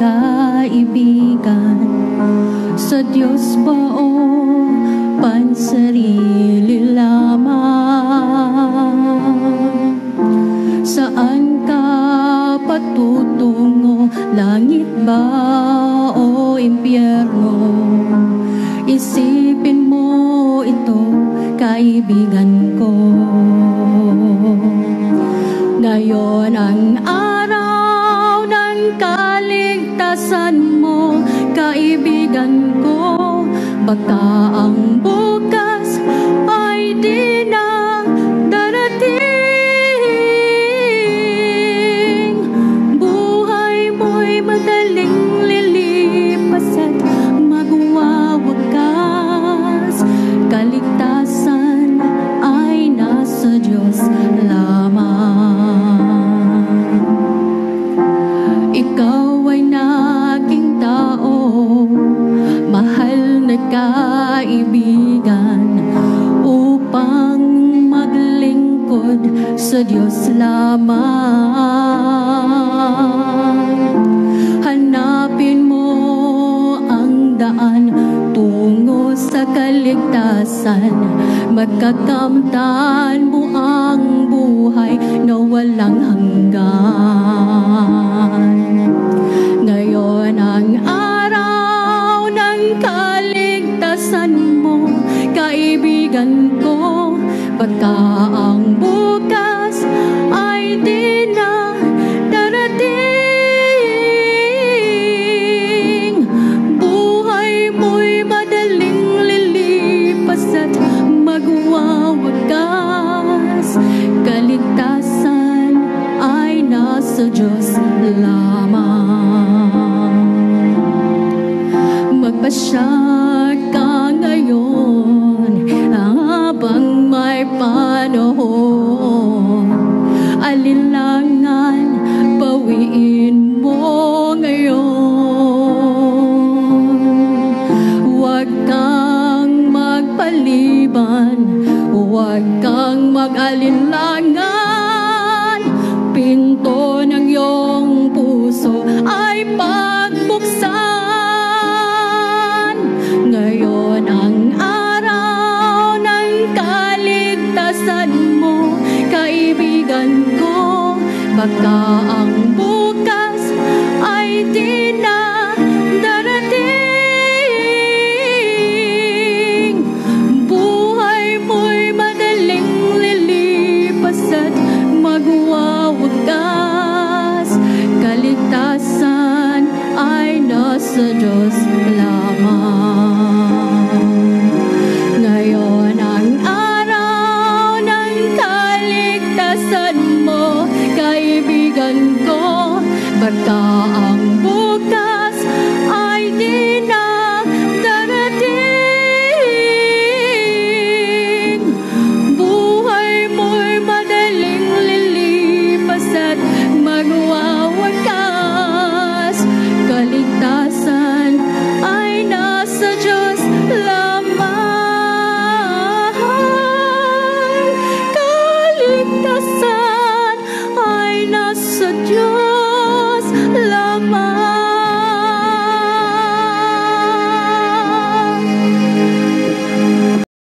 kaibigan? Sa Diyos ba o pansarili lamang? Saan ka patutungo? Langit ba o impyerno? Isipin mo ito, kaibigan ko. Ngayon ang araw ng kaligtasan mo, kaibigan ko. Baka ang bukas ay di na darating. Buhay mo'y madaling lilipas at magwawakas. Kaligtasan ay nasa Diyos lamang. Ikaw ay naging tao, mahal na kaibigan, upang maglingkod sa Diyos lamang. Hanapin mo ang daan tungo sa kaligtasan, magkakamtan mo ang buhay na walang hanggan. Ngayon ang araw ng kaligtasan mo, kaibigan ko. Baka ang bukas ay di na darating. Buhay mo'y madaling lilipas at magwawakas. Kaligtasan ay nasa Diyos lamang. Magpasya ka ngayon habang may panahon. Alinlangan bawiin mo ngayon. Huwag kang magpaliban, huwag kang mag-alinlangan. Pinto ng iyong puso ay pagbuksan. Ngayon ang araw ng kaligtasan mo, kaibigan ko. Baka ang bukas ay di na darating. Buhay mo'y madaling lilipas at magwawakas. Kaligtasan ay nasa Diyos lamang. Ngayon ang araw ng kaligtasan mo, kaibigan ko. Baka